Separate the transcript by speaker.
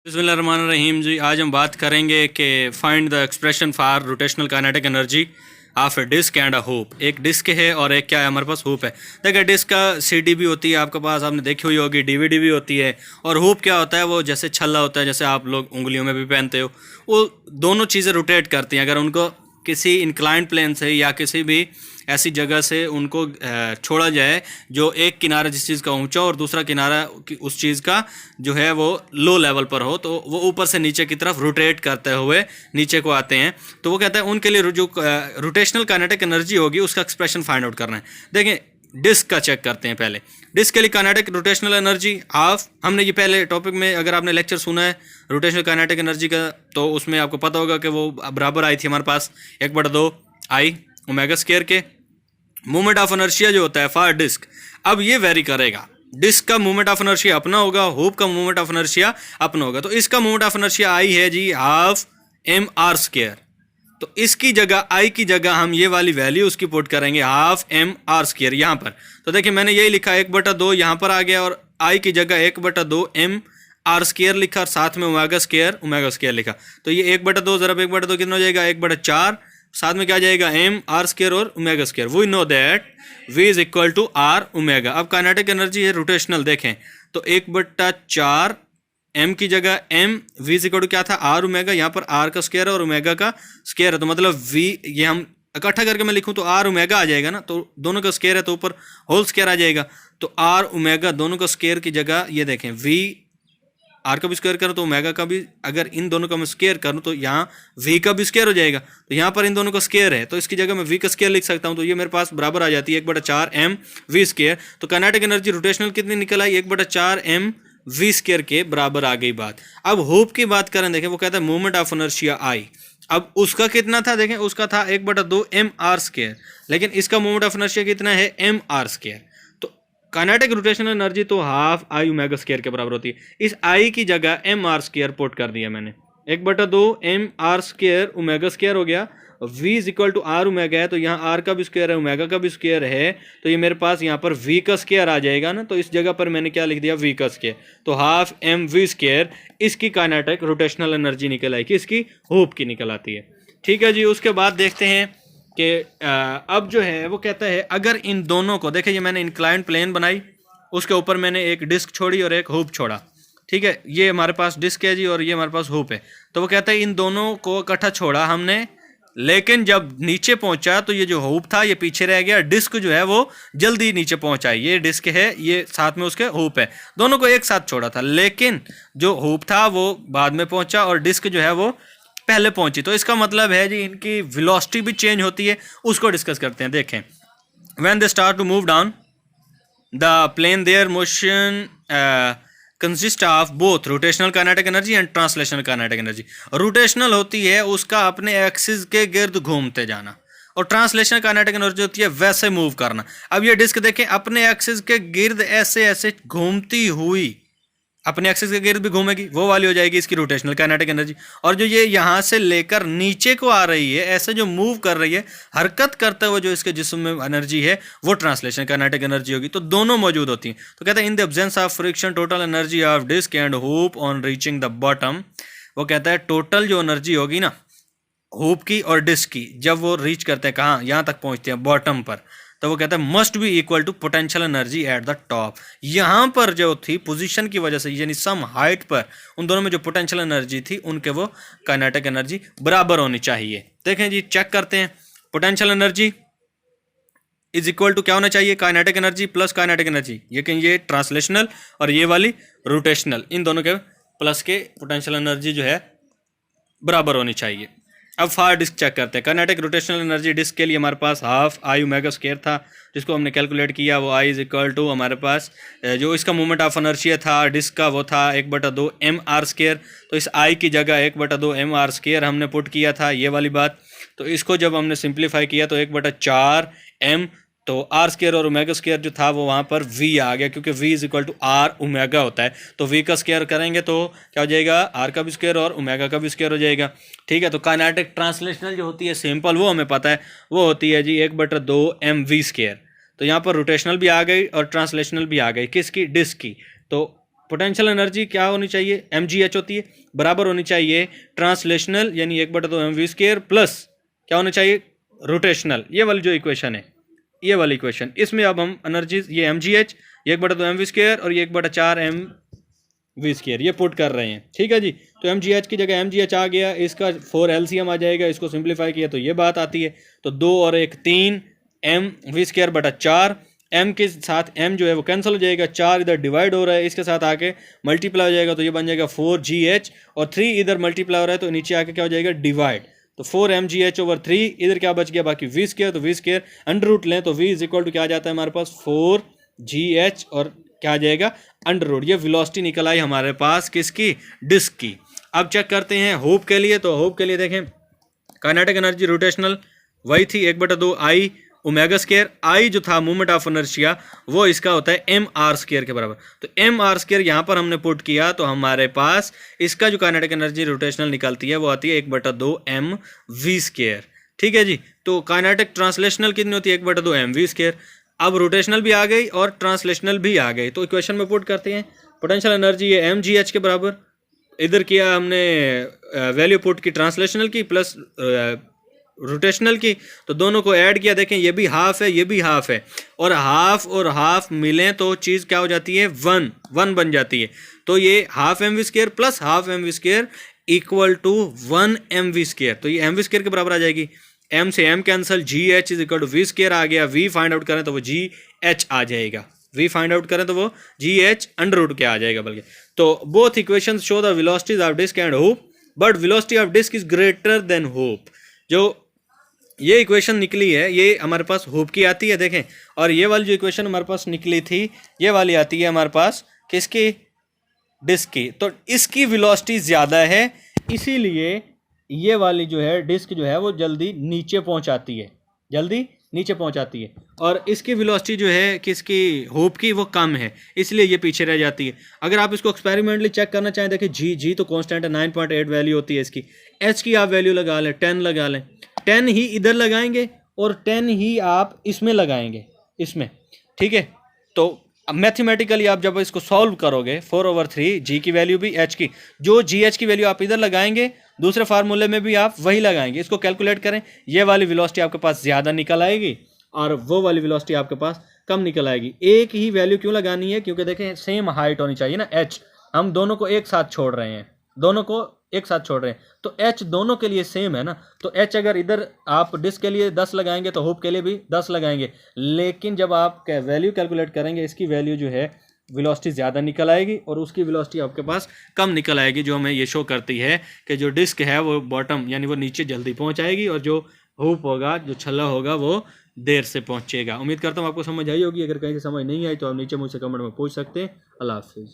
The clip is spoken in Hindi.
Speaker 1: बिस्मिल्लाहिर्रहमानिर्रहीम जी। आज हम बात करेंगे कि find the expression for rotational kinetic energy of a disc and a hoop. एक डिस्क है और एक क्या है हमारे पास होप है। देखिए डिस्क का सीडी भी होती है आपके पास, आपने देखी हुई होगी, डीवीडी भी होती है। और होप क्या होता है, वो जैसे छल्ला होता है, जैसे आप लोग उंगलियों में भी पहनते हो। वो दोनों चीज़ें रोटेट करती हैं। अगर उनको किसी इंक्लाइंड प्लेन से या किसी भी ऐसी जगह से उनको छोड़ा जाए जो एक किनारा जिस चीज़ का ऊंचा और दूसरा किनारा उस चीज़ का जो है वो लो लेवल पर हो, तो वो ऊपर से नीचे की तरफ रोटेट करते हुए नीचे को आते हैं। तो वो कहता है उनके लिए जो रोटेशनल काइनेटिक एनर्जी होगी उसका एक्सप्रेशन फाइंड आउट करना है। देखें डिस्क का चेक करते हैं पहले। डिस्क के लिए काइनेटिक रोटेशनल एनर्जी हाफ, हमने ये पहले टॉपिक में अगर आपने लेक्चर सुना है रोटेशनल काइनेटिक एनर्जी का, तो उसमें आपको पता होगा कि वो बराबर आई थी हमारे पास 1/2 आई ओमेगा स्क्वायर के। मूवमेंट ऑफ इनर्शिया जो होता है फॉर डिस्क, अब ये वेरी करेगा। डिस्क का मूवमेंट ऑफ इनर्शिया अपना होगा, होप का मूवमेंट ऑफ इनर्शिया अपना होगा। तो इसका मूवमेंट ऑफ इनर्शिया आई है जी हाफ एम आर स्क्वायर। तो इसकी जगह आई की जगह हम ये वाली वैल्यू उसकी पुट करेंगे हाफ एम आर स्क्वायर यहाँ पर। तो देखिए मैंने यही लिखा 1/2 यहाँ पर आ गया और आई की जगह 1/2 एम आर स्क्वायर लिखा और साथ में ओमेगा स्क्वायर लिखा। तो ये 1/2 ज़रा 1/2 कितना हो जाएगा 1/4, साथ में क्या जाएगा एम आर स्क्वायर और omega square. We know that v is equal to r omega. अब काइनेटिक एनर्जी है रोटेशनल, देखें तो 1/4 एम की जगह m, v is equal to क्या था आर ओमेगा, यहाँ पर आर का स्क्वायर और ओमेगा का स्क्वायर है। तो मतलब वी ये हम इकट्ठा करके मैं लिखूँ तो आर ओमेगा आ जाएगा ना, तो दोनों का स्क्वायर है तो ऊपर होल स्क्वायर आ जाएगा। तो आर ओमेगा दोनों का स्क्वायर की जगह ये देखें वी आर का भी स्क्वायर करूँ तो ओमेगा का भी, अगर इन दोनों का मैं स्क्वायर करूँ तो यहाँ वी का भी स्क्वायर हो जाएगा। तो यहाँ पर इन दोनों का स्क्वायर है तो इसकी जगह मैं वी का स्क्वायर लिख सकता हूँ। तो ये मेरे पास बराबर आ जाती है 1/4 एम वी स्क्वायर। तो काइनेटिक एनर्जी रोटेशनल कितनी निकल आई 1/4 एम वी स्क्वायर के बराबर आ गई बात। अब होप की बात करें, देखें वो कहता है मूवमेंट ऑफ इनर्शिया आई। अब उसका कितना था, देखें उसका था 1/2 एम आर स्क्वायर, लेकिन इसका मूवमेंट ऑफ इनर्शिया कितना है m r square. Kinetic rotational energy तो हाफ आई ओमेगा स्क्वायर के बराबर होती है। इस आई की जगह एम आर स्क्वायर पुट कर दिया मैंने, 1/2 m r square omega square हो गया। v is equal to r omega है तो यहाँ आर का भी स्क्वायर है ओमेगा का भी स्क्वायर है, तो ये मेरे पास यहाँ पर v का स्क्वायर आ जाएगा ना। तो इस जगह पर मैंने क्या लिख दिया v का स्क्वायर, तो हाफ एम वी स्क्वायर इसकी काइनेटिक रोटेशनल एनर्जी निकल आई, किसकी होप की निकल आती है। ठीक है जी। उसके बाद देखते हैं कि अब जो है वो कहता है अगर इन दोनों को, देखिए ये मैंने इंक्लाइंड प्लेन बनाई, उसके ऊपर मैंने एक डिस्क छोड़ी और एक हुप छोड़ा। ठीक है, ये हमारे पास डिस्क है जी और ये हमारे पास हुप है। तो वो कहता है इन दोनों को इकट्ठा छोड़ा हमने, लेकिन जब नीचे पहुंचा तो ये जो हुप था ये पीछे रह गया, डिस्क जो है वो जल्दी नीचे पहुंचा। ये डिस्क है, ये साथ में उसके हुप है, दोनों को एक साथ छोड़ा था, लेकिन जो हुप था वो बाद में पहुंचा और डिस्क जो है वो पहले पहुंची। तो इसका मतलब है जी इनकी वेलोसिटी भी चेंज होती है, उसको डिस्कस करते हैं। देखें when they start to move down the plane their motion consist of both rotational kinetic energy and translational kinetic energy. Rotational होती है उसका अपने एक्सिस के गिर्द घूमते जाना, और ट्रांसलेशनल काइनेटिक एनर्जी होती है वैसे मूव करना। अब ये डिस्क देखें अपने एक्सिस के गिर्द ऐसे ऐसे घूमती हुई, अपने एक्सिस के गिर्द भी घूमेगी, वो वाली हो जाएगी इसकी रोटेशनल काइनेटिक एनर्जी। और जो ये यहाँ से लेकर नीचे को आ रही है, ऐसे जो मूव कर रही है, हरकत करते हुए जो इसके जिस्म में एनर्जी है वो ट्रांसलेशन काइनेटिक एनर्जी होगी। तो दोनों मौजूद होती हैं। तो कहते हैं in the absence of friction total energy of disc and hoop on reaching the bottom. वो कहता है टोटल जो एनर्जी होगी ना हुप की और डिस्क की, जब वो रीच करते हैं कहाँ, यहाँ तक पहुँचते हैं बॉटम पर, तो वो कहता है must be equal to potential energy at the top. यहाँ पर जो थी पोजीशन की वजह से, यानी सम हाइट पर उन दोनों में जो पोटेंशियल एनर्जी थी उनके वो काइनेटिक एनर्जी बराबर होनी चाहिए। देखें जी चेक करते हैं, potential energy is equal to क्या होना चाहिए kinetic energy plus kinetic energy, ये ट्रांसलेशनल और ये वाली रोटेशनल, इन दोनों के प्लस के पोटेंशियल एनर्जी जो है बराबर होनी चाहिए। अब फार डिस्क चेक करते हैं। काइनेटिक रोटेशनल एनर्जी डिस्क के लिए हमारे पास हाफ आई ओमेगा स्क्वायर था, जिसको हमने कैलकुलेट किया, वो आई इज इक्वल टू हमारे पास जो इसका मूवमेंट ऑफ इनर्शिया था डिस्क का वो था 1/2 एम आर स्क्वायर। तो इस आई की जगह 1/2 एम आर स्क्वायर हमने पुट किया था, ये वाली बात। तो इसको जब हमने सिंप्लीफाई किया तो 1/4 एम, तो आर स्क्वायर और ओमेगा स्क्वायर जो था वो वहाँ पर वी आ गया, क्योंकि v is equal to r omega होता है। तो वी का स्क्वायर करेंगे तो क्या हो जाएगा आर का भी स्क्वायर और ओमेगा का भी स्क्वायर हो जाएगा। ठीक है, तो काइनेटिक ट्रांसलेशनल जो होती है सिंपल वो हमें पता है, वो होती है जी 1/2 एम वी स्क्वायर। तो यहाँ पर रोटेशनल भी आ गई और ट्रांसलेशनल भी आ गई, किसकी डिस्क की। तो पोटेंशियल एनर्जी क्या होनी चाहिए, mgh होती है, बराबर होनी चाहिए ट्रांसलेशनल यानी 1/2 mv² प्लस क्या होना चाहिए, रोटेशनल। ये वाली जो इक्वेशन है, ये वाली इक्वेशन, इसमें अब हम एनर्जीज ये mgh, 1/2 mv² और ये 1/4 mv², ये पुट कर रहे हैं। ठीक है जी। तो mgh की जगह mgh आ गया, इसका 4 LCM आ जाएगा, इसको सिंप्लीफाई किया तो ये बात आती है। तो 2 और 1 3 mv²/4, m के साथ m जो है वो कैंसिल हो जाएगा, 4 इधर डिवाइड हो रहा है, इसके साथ आके मल्टीप्लाई हो जाएगा तो ये बन जाएगा 4gh, और 3 इधर मल्टीप्लाई हो रहा है तो नीचे आके क्या हो जाएगा, डिवाइड। तो 4mgh/3, इधर क्या बच गया बाकी v², तो v² अंडर रूट लें तो v इज इक्वल टू क्या आ जाता है हमारे पास 4gh, और क्या आ जाएगा अंडर रूट। ये वेलोसिटी निकल आई हमारे पास किसकी, डिस्क की। अब चेक करते हैं होप के लिए। तो होप के लिए देखें, काइनेटिक एनर्जी रोटेशनल वही थी 1/2 I ओमेगा², आई जो था मूवमेंट ऑफ इनर्शिया वो इसका होता है mr² के बराबर। तो mr² यहाँ पर हमने पुट किया तो हमारे पास इसका जो काइनेटिक एनर्जी रोटेशनल निकलती है वो आती है 1/2 mv²। ठीक है जी। तो काइनेटिक ट्रांसलेशनल कितनी होती है, 1/2 mv²। अब रोटेशनल भी आ गई और ट्रांसलेशनल भी आ गई, तो इक्वेशन में पुट करते हैं। पोटेंशियल एनर्जी है mgh के बराबर, इधर किया हमने वैल्यू पुट की ट्रांसलेशनल की प्लस रोटेशनल की, तो दोनों को ऐड किया। देखें ये भी हाफ है, ये भी हाफ है, और हाफ मिलें तो चीज़ क्या हो जाती है, 1 बन जाती है। तो ये half mv² plus half mv² equal to 1 mv²। तो ये mv² के बराबर आ जाएगी, m से m cancel, gh is equal to v² आ गया। v फाइंड आउट करें तो वो gh आ जाएगा, v फाइंड आउट करें तो वो gh अंडर रूट क्या आ जाएगा बल्कि। तो both equations show the velocities of disc and hoop, but velocity of disc is greater than hoop. जो ये इक्वेशन निकली है ये हमारे पास होप की आती है, देखें। और ये वाली जो इक्वेशन हमारे पास निकली थी ये वाली आती है हमारे पास किसकी, डिस्क की। तो इसकी वेलोसिटी ज़्यादा है, इसीलिए ये वाली जो है डिस्क जो है वो जल्दी नीचे पहुंचाती है, जल्दी नीचे पहुंचाती है। और इसकी वेलोसिटी जो है किसकी, होप की, वो कम है, इसलिए ये पीछे रह जाती है। अगर आप इसको एक्सपेरिमेंटली चेक करना चाहें, देखिए जी तो कांस्टेंट है, 9.8 वैल्यू होती है इसकी। एच की आप वैल्यू लगा लें, 10 लगा लें, 10 ही इधर लगाएंगे और 10 ही आप इसमें लगाएंगे, इसमें। ठीक है। तो मैथमेटिकली आप जब इसको सॉल्व करोगे 4/3 जी की वैल्यू भी एच की, जो जी एच की वैल्यू आप इधर लगाएंगे दूसरे फार्मूले में भी आप वही लगाएंगे। इसको कैलकुलेट करें, ये वाली वेलोसिटी आपके पास ज़्यादा निकल आएगी और वो वाली वेलोसिटी आपके पास कम निकल आएगी। एक ही वैल्यू क्यों लगानी है, क्योंकि देखें सेम हाइट होनी चाहिए ना, एच हम दोनों को एक साथ छोड़ रहे हैं, दोनों को एक साथ छोड़ रहे हैं, तो एच दोनों के लिए सेम है ना। तो एच अगर इधर आप डिस्क के लिए 10 लगाएंगे तो होप के लिए भी 10 लगाएंगे, लेकिन जब आप वैल्यू कैलकुलेट करेंगे इसकी वैल्यू जो है वेलोसिटी ज़्यादा निकल आएगी और उसकी वेलोसिटी आपके पास कम निकल आएगी, जो हमें ये शो करती है कि जो डिस्क है वो बॉटम यानी वो नीचे जल्दी पहुंच आएगी और जो होप होगा, जो छल्ला होगा, वो देर से पहुंचेगा। उम्मीद करता हूँ आपको समझ आई होगी। अगर कहीं से समझ नहीं आई तो आप नीचे मुझसे कमेंट में पूछ सकते हैं। अल्लाह हाफिज़।